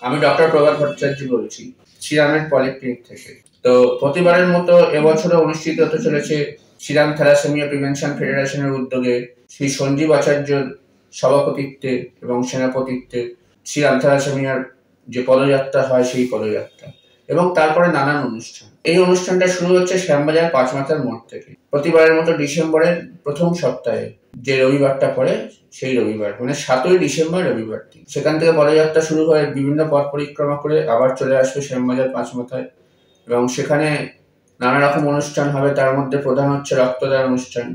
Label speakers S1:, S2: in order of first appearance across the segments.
S1: আমি ডক্টর প্রভাত ভট্টাচার্য বলছি, শ্রীরামের পলিক্লিনিক থেকে। তো প্রতিবারের মতো এবছরও অনুষ্ঠিত হতে চলেছে শ্রীরাম থ্যালাসেমিয়া প্রিভেনশন ফেডারেশনের উদ্যোগে শ্রী সঞ্জীব আচার্যর সভাপতিত্বে এবং সেনাপতিত্বে শ্রীরাম থ্যালাসেমিয়ার যে পদযাত্রা হয় সেই পদযাত্রা এবং তারপরে নানান অনুষ্ঠান। এই অনুষ্ঠানটা শুরু হচ্ছে শ্যামবাজার পাঁচমাথার মোড় থেকে প্রতিবারের মতো ডিসেম্বরের প্রথম সপ্তাহে, যে রবিবারটা পড়ে সেই রবিবার, মানে 7ই ডিসেম্বর রবিবার দিন। সেখান থেকে পদযাত্রা শুরু হয়ে বিভিন্ন পথ পরিক্রমা করে আবার চলে আসবে শ্যামবাজার পাঁচমাথায় এবং সেখানে নানা রকম অনুষ্ঠান হবে। তার মধ্যে প্রধান হচ্ছে রক্তদান অনুষ্ঠান,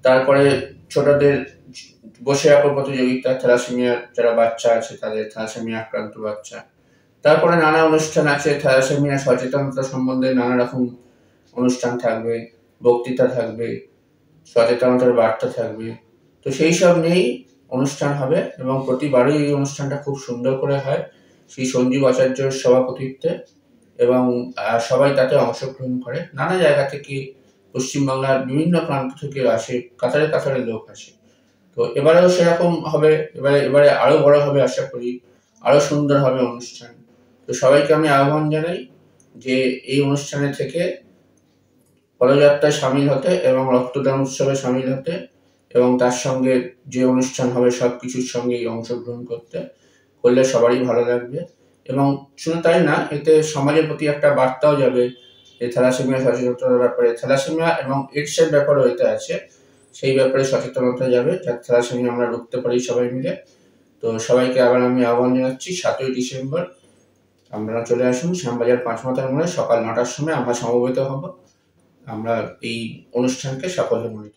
S1: তারপরে ছোটদের বসে আঁকো প্রতিযোগিতা, থ্যালাসেমিয়ার যারা বাচ্চা আছে তাদের, থ্যালাসেমিয়া আক্রান্ত বাচ্চা, তারপরে নানা অনুষ্ঠান আছে থ্যালাসেমিয়া সচেতনতা সম্বন্ধে, নানা রকম অনুষ্ঠান থাকবে, বক্তৃতা থাকবে, সচেতনতার বার্তা থাকবে। তো সেই সব নিয়েই অনুষ্ঠান হবে এবং প্রতিবারই এই অনুষ্ঠানটা খুব সুন্দর করে হয় শ্রী সঞ্জীব আচার্যর সভাপতিত্বে এবং সবাই তাতে অংশগ্রহণ করে। নানা জায়গা থেকে, পশ্চিমবাংলার বিভিন্ন প্রান্ত থেকে আসে, কাতারে কাতারে লোক আসে। তো এবারেও সেরকম হবে, এবারে আরো বড় হবে আশা করি, আরো সুন্দর হবে অনুষ্ঠান। তো সবাইকে আমি আহ্বান জানাই যে এই অনুষ্ঠানে থেকে পদযাত্রায় সামিল হতে এবং রক্তদান উৎসবে সামিল হতে এবং তার সঙ্গে যে অনুষ্ঠান হবে সবকিছুর সঙ্গেই অংশগ্রহণ করলে সবারই ভালো লাগবে। এবং শুধু তাই না, এতে সমাজের প্রতি একটা বার্তাও যাবে যে থ্যালাসেমিয়া সচেতনতার ব্যাপারে, থ্যালাসেমিয়া এবং এইডসের ব্যাপারেও এতে আছে, সেই ব্যাপারে সচেতনতা যাবে যাতে থ্যালাসেমিয়া আমরা রুখতে পারি সবাই মিলে। তো সবাইকে আবার আমি আহ্বান জানাচ্ছি, 7ই ডিসেম্বর আপনারা চলে আসুন শ্যামবাজার পাঁচমাথার মোড়ে, সকাল 9টার সময় আমরা সমবেত হব। আমরা এই অনুষ্ঠানকে সাফল্যমণ্ডিত